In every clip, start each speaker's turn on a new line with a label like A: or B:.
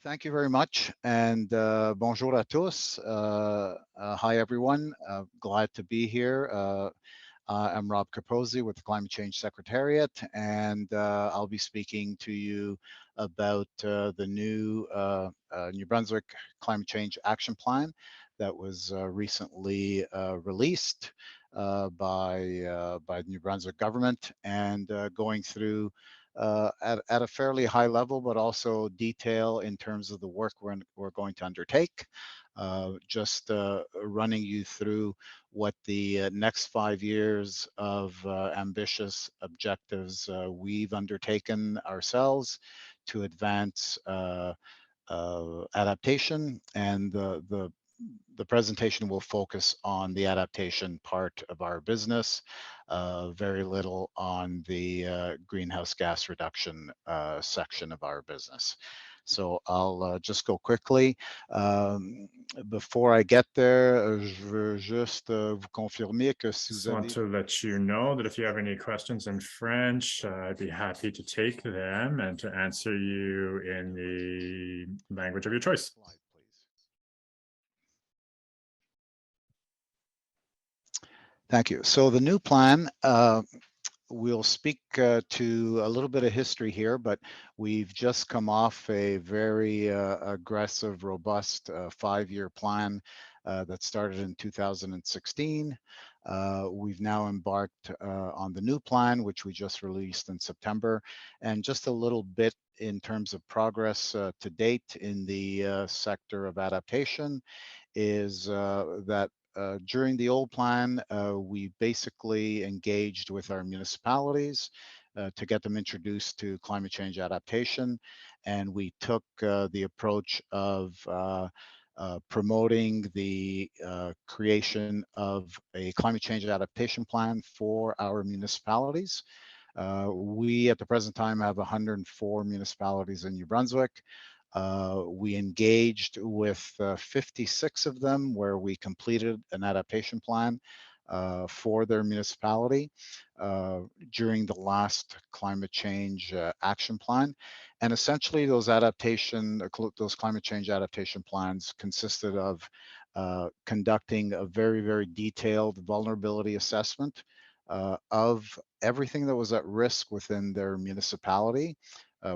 A: Thank you very much, and bonjour à tous. Hi, everyone. Glad to be here. I'm Rob Capozi with the Climate Change Secretariat, and I'll be speaking to you about the new New Brunswick Climate Change Action Plan that was recently released by the New Brunswick government, and going through at a fairly high level, but also detail in terms of the work we're going to undertake. Just running you through what the next 5 years of ambitious objectives we've undertaken ourselves to advance adaptation, and the presentation will focus on the adaptation part of our business, very little on the greenhouse gas reduction section of our business. So I'll just go quickly. Before I get there, je veux juste vous confirmer que si
B: Just
A: vous
B: want
A: avez...
B: to let you know that if you have any questions in French, I'd be happy to take them and to answer you in the language of your choice.
A: Slide, please. Thank you. So the new plan, we'll speak to a little bit of history here, but we've just come off a very aggressive, robust 5-year plan that started in 2016. We've now embarked on the new plan, which we just released in September, and just a little bit in terms of progress to date in the sector of adaptation is that during the old plan, we basically engaged with our municipalities to get them introduced to climate change adaptation. And we took the approach of promoting the creation of a climate change adaptation plan for our municipalities. We, at the present time, have 104 municipalities in New Brunswick. We engaged with 56 of them where we completed an adaptation plan for their municipality during the last climate change action plan. And essentially those climate change adaptation plans consisted of conducting a very, very detailed vulnerability assessment of everything that was at risk within their municipality,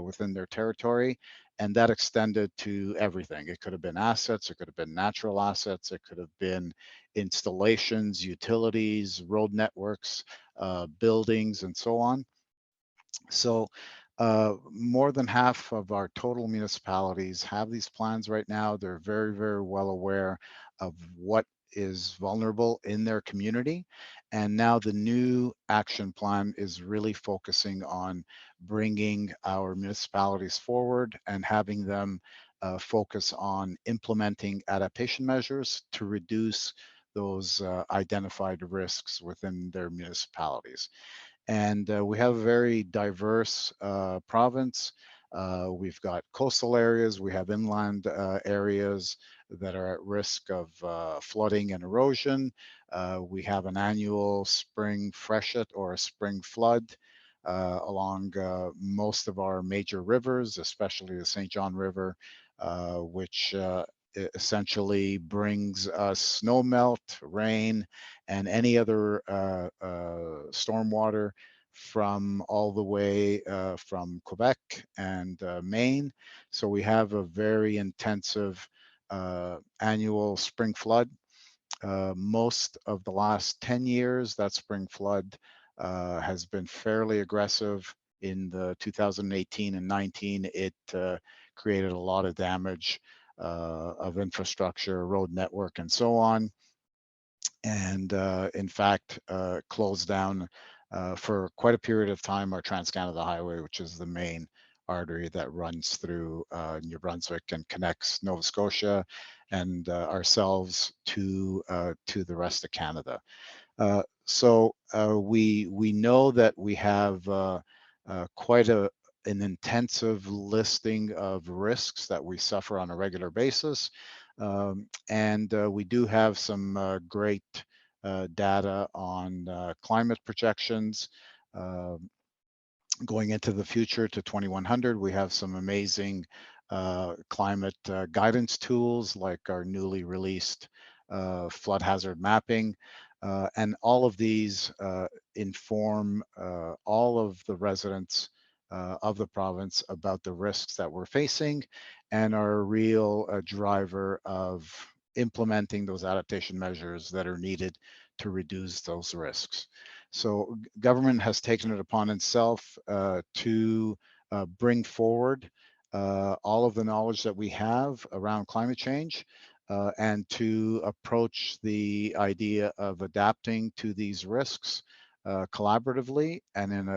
A: within their territory, and that extended to everything. It could have been assets, it could have been natural assets, it could have been installations, utilities, road networks, buildings, and so on. So more than half of our total municipalities have these plans right now. They're very, very well aware of what is vulnerable in their community. And now the new action plan is really focusing on bringing our municipalities forward and having them focus on implementing adaptation measures to reduce those identified risks within their municipalities. And we have a very diverse province. We've got coastal areas, we have inland areas that are at risk of flooding and erosion. We have an annual spring freshet or a spring flood along most of our major rivers, especially the St. John River, which essentially brings us snow melt, rain, and any other stormwater from all the way from Quebec and Maine. So we have a very intensive annual spring flood. Most of the last 10 years, that spring flood has been fairly aggressive. In the 2018 and 19, it created a lot of damage of infrastructure, road network, and so on. And in fact, closed down for quite a period of time our Trans-Canada Highway, which is the main artery that runs through New Brunswick and connects Nova Scotia and ourselves to the rest of Canada. So we know that we have quite an intensive listing of risks that we suffer on a regular basis. And we do have some great data on climate projections. Going into the future to 2100, we have some amazing climate guidance tools like our newly released flood hazard mapping. And all of these inform all of the residents of the province about the risks that we're facing and are a real driver of implementing those adaptation measures that are needed to reduce those risks. So government has taken it upon itself to bring forward all of the knowledge that we have around climate change and to approach the idea of adapting to these risks collaboratively and in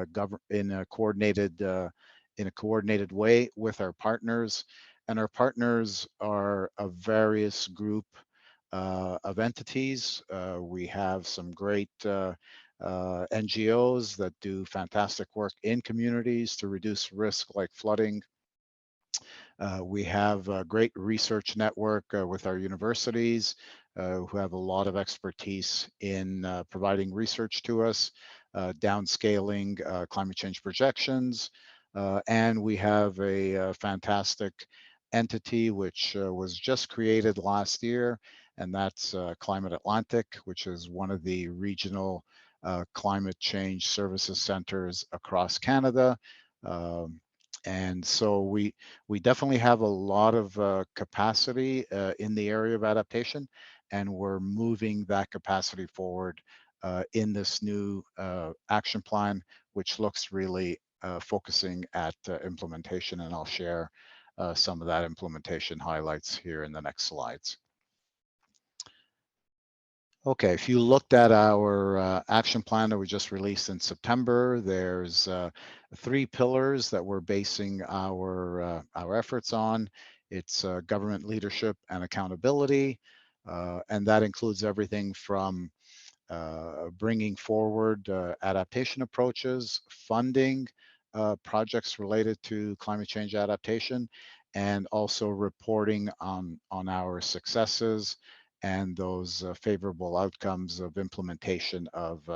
A: a coordinated way with our partners. And our partners are a various group of entities. We have some great NGOs that do fantastic work in communities to reduce risk like flooding. We have a great research network with our universities who have a lot of expertise in providing research to us, downscaling climate change projections. And we have a fantastic entity which was just created last year, and that's Climate Atlantic, which is one of the regional climate change services centers across Canada. And so we definitely have a lot of capacity in the area of adaptation, and we're moving that capacity forward in this new action plan, which looks really focusing at implementation. And I'll share some of that implementation highlights here in the next slides. Okay, if you looked at our action plan that we just released in September, there's 3 pillars that we're basing our efforts on. It's government leadership and accountability, and that includes everything from bringing forward adaptation approaches, funding projects related to climate change adaptation, and also reporting on our successes and those favorable outcomes of implementation of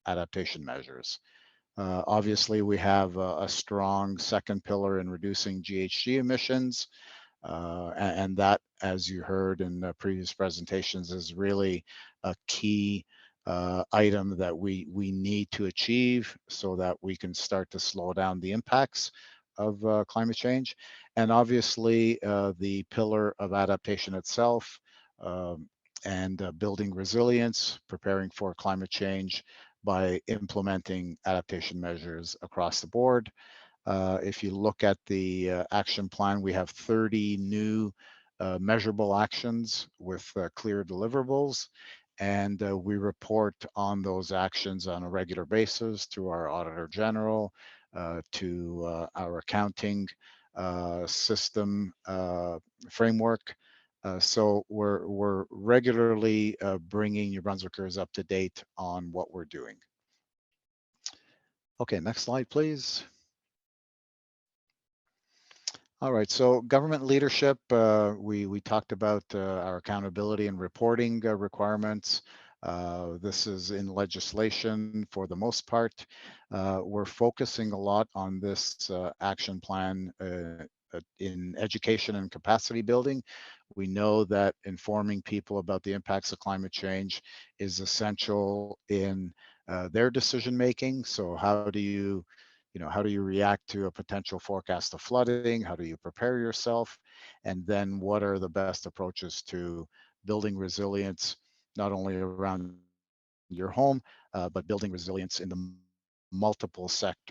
A: adaptation measures. Obviously, we have a strong second pillar in reducing GHG emissions, and that, as you heard in the previous presentations, is really a key item that we need to achieve so that we can start to slow down the impacts of climate change. And obviously, the pillar of adaptation itself and building resilience, preparing for climate change by implementing adaptation measures across the board. If you look at the action plan, we have 30 new measurable actions with clear deliverables. And we report on those actions on a regular basis to our Auditor General, to our accounting system framework. So we're regularly bringing New Brunswickers up to date on what we're doing. Okay, next slide, please. All right, so government leadership, we talked about our accountability and reporting requirements. This is in legislation for the most part. We're focusing a lot on this action plan in education and capacity building. We know that informing people about the impacts of climate change is essential in their decision making. So how do you react to a potential forecast of flooding? How do you prepare yourself? And then what are the best approaches to building resilience, not only around your home, but building resilience in the multiple sectors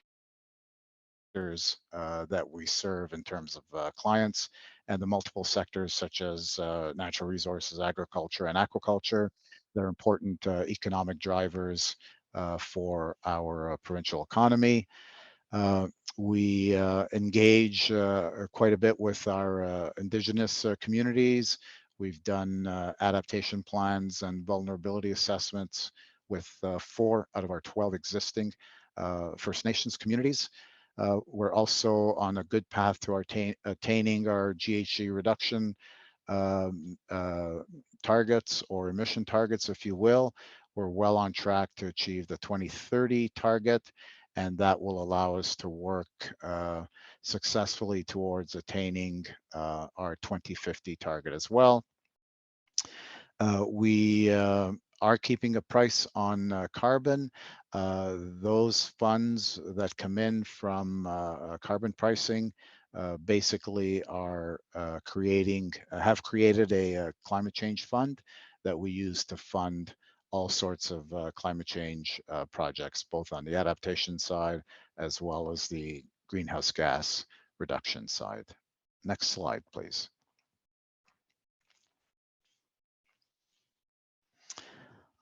A: that we serve in terms of clients, and the multiple sectors such as natural resources, agriculture, and aquaculture. They're important economic drivers for our provincial economy. Uh, we engage quite a bit with our Indigenous communities. We've done adaptation plans and vulnerability assessments with 4 out of our 12 existing First Nations communities. We're also on a good path to attaining our GHG reduction targets, or emission targets, if you will. We're well on track to achieve the 2030 target. and that will allow us to work successfully towards attaining our 2050 target as well. We are keeping a price on carbon. Those funds that come in from carbon pricing basically are have created a climate change fund that we use to fund all sorts of climate change projects, both on the adaptation side as well as the greenhouse gas reduction side. Next slide, please.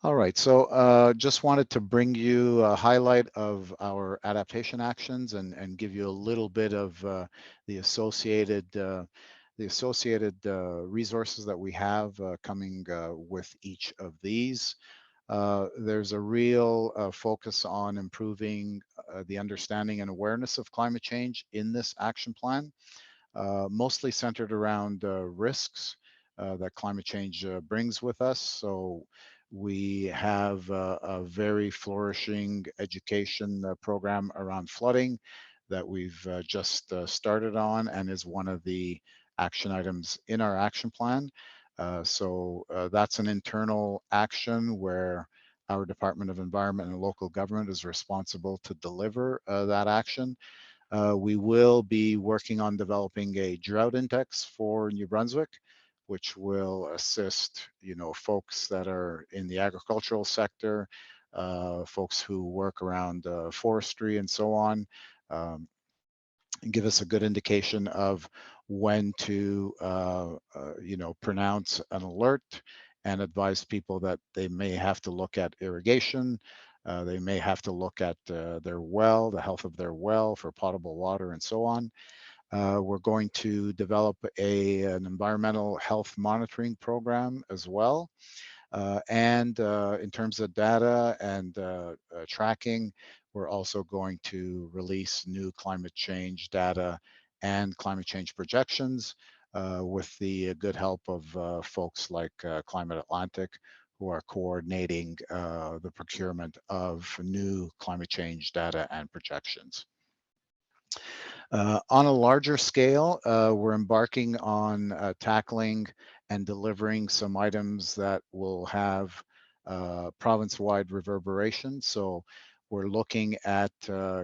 A: All right, so just wanted to bring you a highlight of our adaptation actions and give you a little bit of the associated resources that we have coming with each of these. There's a real focus on improving the understanding and awareness of climate change in this action plan, mostly centered around risks that climate change brings with us. So we have a very flourishing education program around flooding that we've just started on and is one of the action items in our action plan. So that's an internal action where our Department of Environment and Local Government is responsible to deliver that action. We will be working on developing a drought index for New Brunswick, which will assist, folks that are in the agricultural sector, folks who work around forestry and so on, and give us a good indication of when to, pronounce an alert and advise people that they may have to look at irrigation. They may have to look at their well, the health of their well for potable water and so on. We're going to develop an environmental health monitoring program as well. And in terms of data and tracking, we're also going to release new climate change data and climate change projections with the good help of folks like Climate Atlantic, who are coordinating the procurement of new climate change data and projections. On a larger scale, we're embarking on tackling and delivering some items that will have province-wide reverberation. So we're looking at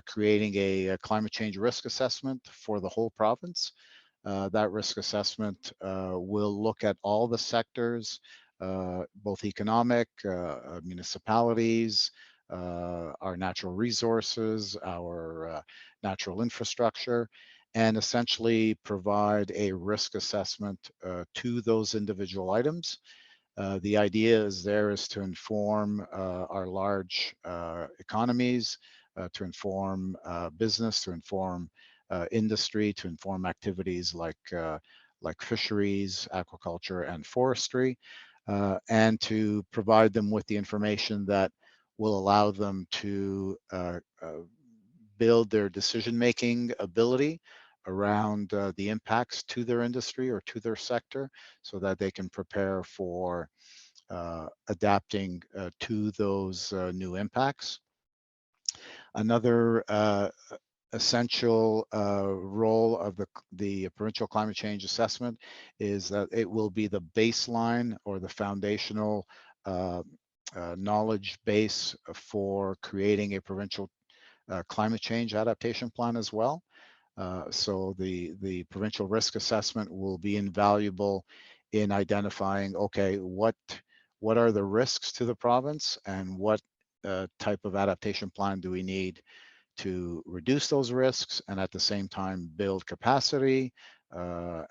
A: creating a climate change risk assessment for the whole province. That risk assessment will look at all the sectors, both economic, municipalities, our natural resources, our natural infrastructure, and essentially provide a risk assessment to those individual items. The idea is to inform our large economies, to inform business, to inform industry, to inform activities like fisheries, aquaculture, and forestry, and to provide them with the information that will allow them to build their decision-making ability around the impacts to their industry or to their sector so that they can prepare for adapting to those new impacts. Another essential role of the provincial climate change assessment is that it will be the baseline or the foundational knowledge base for creating a provincial climate change adaptation plan as well. So the provincial risk assessment will be invaluable in identifying, okay, what are the risks to the province and what type of adaptation plan do we need to reduce those risks and at the same time build capacity,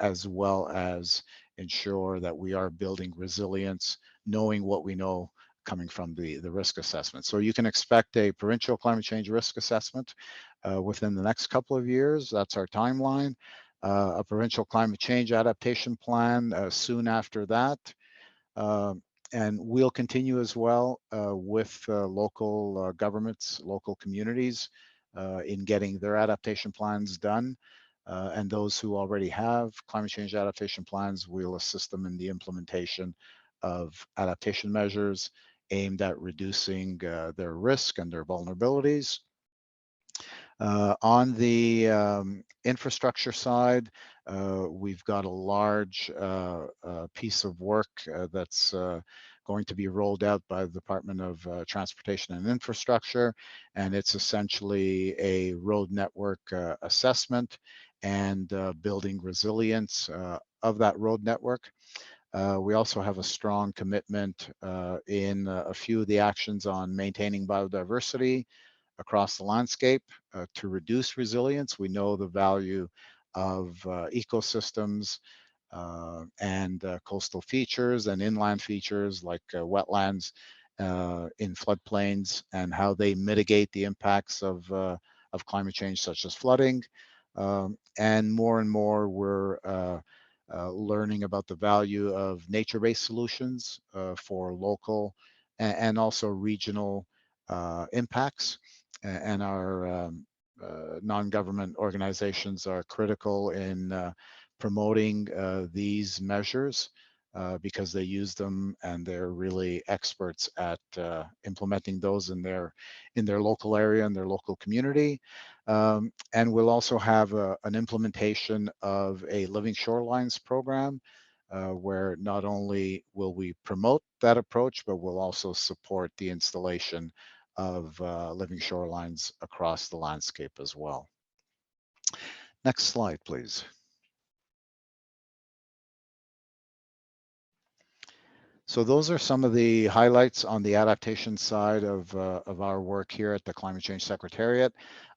A: as well as ensure that we are building resilience, knowing what we know coming from the risk assessment. So you can expect a provincial climate change risk assessment within the next couple of years. That's our timeline. A provincial climate change adaptation plan soon after that. And we'll continue as well with local governments, local communities in getting their adaptation plans done. And those who already have climate change adaptation plans, we'll assist them in the implementation of adaptation measures aimed at reducing their risk and their vulnerabilities. On the infrastructure side, we've got a large piece of work that's going to be rolled out by the Department of Transportation and Infrastructure, and it's essentially a road network assessment and building resilience of that road network. We also have a strong commitment in a few of the actions on maintaining biodiversity across the landscape to reduce resilience. We know the value of ecosystems and coastal features and inland features like wetlands in floodplains and how they mitigate the impacts of climate change, such as flooding. And more, we're learning about the value of nature-based solutions for local and also regional impacts. And our non-government organizations are critical in promoting these measures because they use them and they're really experts at implementing those in their local area and their local community. And we'll also have an implementation of a Living Shorelines program where not only will we promote that approach, but we'll also support the installation of living shorelines across the landscape as well. Next slide, please. So those are some of the highlights on the adaptation side of our work here at the Climate Change Secretariat.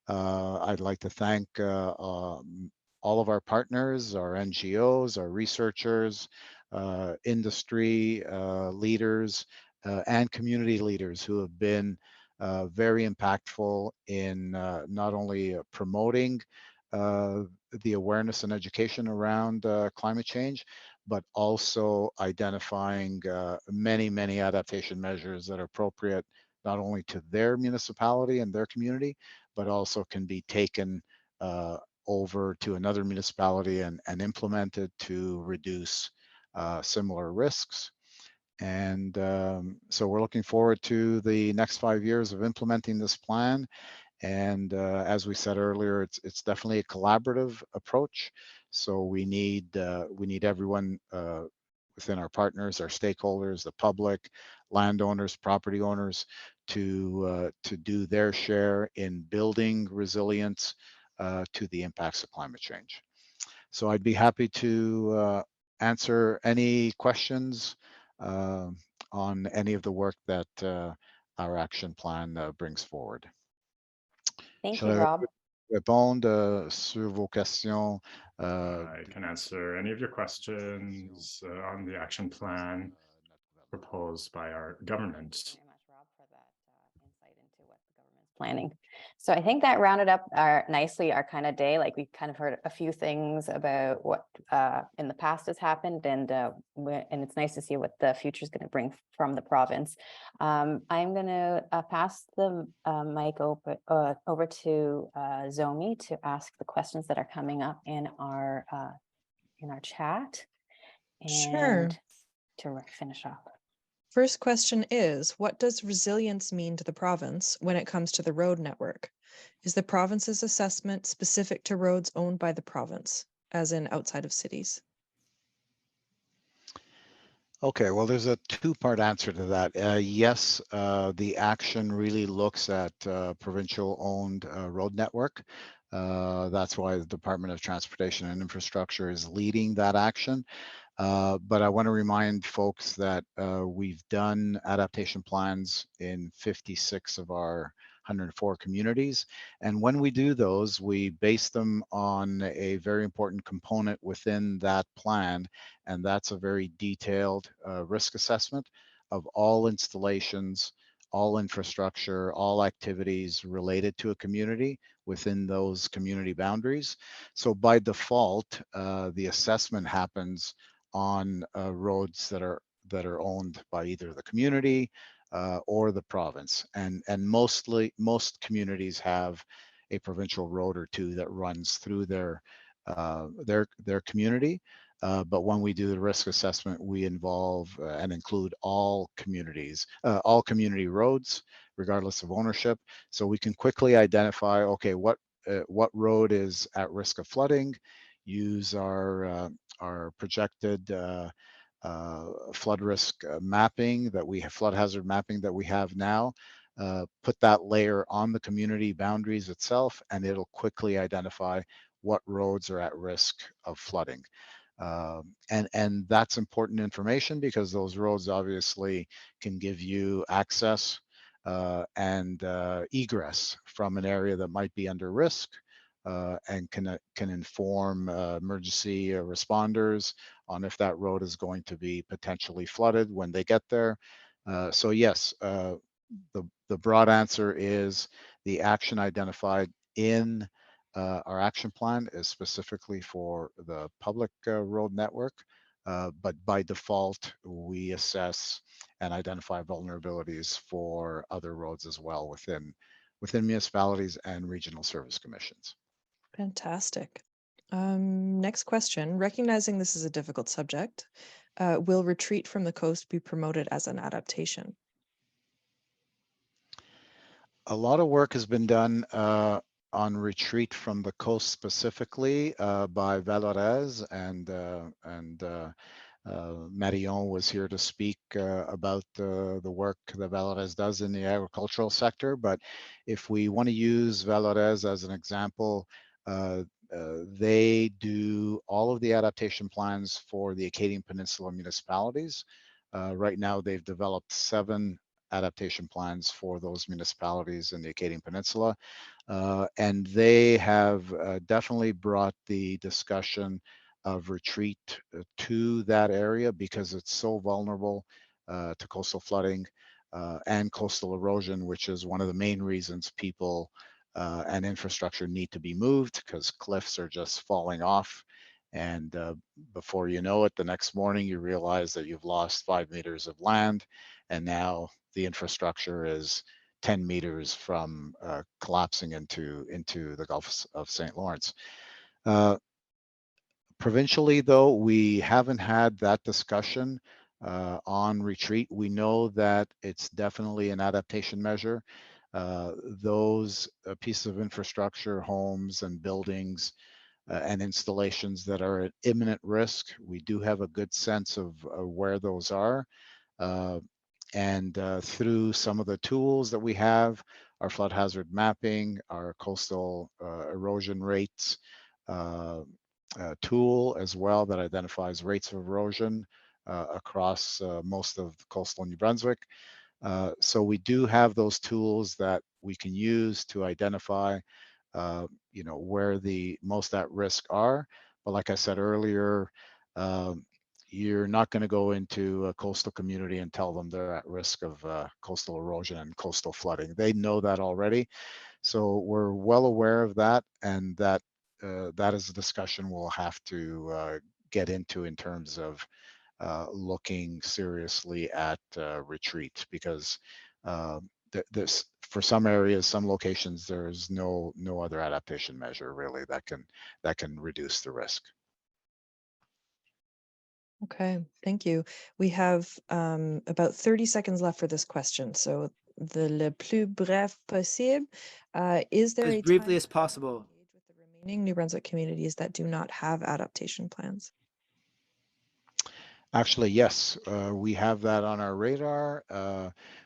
A: I'd like to thank all of our partners, our NGOs, our researchers, industry leaders, and community leaders who have been very impactful in not only promoting the awareness and education around climate change, but also identifying many adaptation measures that are appropriate not only to their municipality and their community, but also can be taken over to another municipality and implemented to reduce similar risks. And so we're looking forward to the next 5 years of implementing this plan. And as we said earlier, it's definitely a collaborative approach. So we need everyone within our partners, our stakeholders, the public, landowners, property owners, to do their share in building resilience to the impacts of climate change. So I'd be happy to answer any questions on any of the work that our action plan brings forward.
C: Thank you,
A: Shall I
C: Rob.
A: répondre sur vos questions?
B: I can answer any of your questions on the action plan proposed by our government.
C: Thank you very much, Rob, for that insight into what the government's planning. So I think that rounded up nicely our kind of day. Like we kind of heard a few things about what in the past has happened, and it's nice to see what the future is going to bring from the province. I'm going to pass the mic over to Zomi to ask the questions that are coming up in our chat, and
D: Sure.
C: to finish off.
D: First question is, what does resilience mean to the province when it comes to the road network? Is the province's assessment specific to roads owned by the province, as in outside of cities?
A: Okay, well, there's a two-part answer to that. Yes, the action really looks at provincial-owned road network. That's why the Department of Transportation and Infrastructure is leading that action. But I want to remind folks that we've done adaptation plans in 56 of our 104 communities. And when we do those, we base them on a very important component within that plan. And that's a very detailed risk assessment of all installations, all infrastructure, all activities related to a community within those community boundaries. So by default, the assessment happens on roads that are owned by either the community or the province, and most communities have a provincial road or two that runs through their community. But when we do the risk assessment, we involve and include all communities, all community roads, regardless of ownership. So we can quickly identify, okay, what what road is at risk of flooding, use our projected flood risk mapping that we have, flood hazard mapping that we have now, put that layer on the community boundaries itself, and it'll quickly identify what roads are at risk of flooding. And that's important information because those roads obviously can give you access and egress from an area that might be under risk, and can inform emergency responders on if that road is going to be potentially flooded when they get there. So yes, the broad answer is the action identified in our action plan is specifically for the public road network, but by default, we assess and identify vulnerabilities for other roads as well within municipalities and regional service commissions.
D: Fantastic. Next question. Recognizing this is a difficult subject, will retreat from the coast be promoted as an adaptation?
A: A lot of work has been done on retreat from the coast specifically by Valorez, and Marion was here to speak about the work that Valorez does in the agricultural sector. But if we want to use Valorez as an example, they do all of the adaptation plans for the Acadian Peninsula municipalities. Right now, they've developed 7 adaptation plans for those municipalities in the Acadian Peninsula. And they have definitely brought the discussion of retreat to that area because it's so vulnerable to coastal flooding and coastal erosion, which is one of the main reasons people and infrastructure need to be moved, because cliffs are just falling off. And before you know it, the next morning you realize that you've lost 5 meters of land, and now the infrastructure is 10 meters from collapsing into the Gulf of St. Lawrence. Provincially, though, we haven't had that discussion on retreat. We know that it's definitely an adaptation measure. Those pieces of infrastructure, homes and buildings and installations that are at imminent risk, we do have a good sense of where those are. And through some of the tools that we have, our flood hazard mapping, our coastal erosion rates tool as well that identifies rates of erosion across most of coastal New Brunswick. So we do have those tools that we can use to identify where the most at risk are. But like I said earlier, you're not going to go into a coastal community and tell them they're at risk of coastal erosion and coastal flooding. They know that already. So we're well aware of that, and that is a discussion we'll have to get into in terms of looking seriously at retreat, because this, for some areas, some locations, there's no other adaptation measure really that can reduce the risk.
D: Okay, thank you. We have about 30 seconds left for this question. So le plus bref possible. Is there
E: As briefly as possible.
D: Engage with the remaining New Brunswick communities that do not have adaptation plans?
A: Actually, yes, we have that on our radar.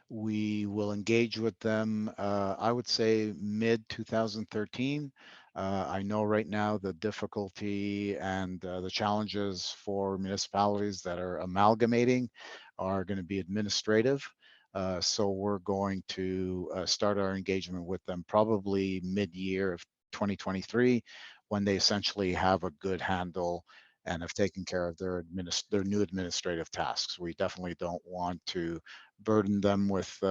A: We will engage with them, I would say mid 2013. I know right now the difficulty and the challenges for municipalities that are amalgamating are going to be administrative. So we're going to start our engagement with them probably mid-year of 2023, when they essentially have a good handle and have taken care of their new administrative tasks. We definitely don't want to burden them with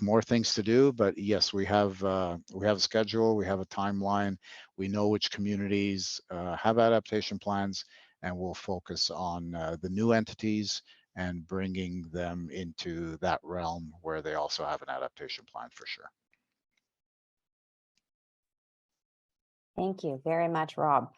A: more things to do. But yes, we have a schedule, we have a timeline, we know which communities have adaptation plans, and we'll focus on the new entities and bringing them into that realm where they also have an adaptation plan for sure.
C: Thank you very much, Rob.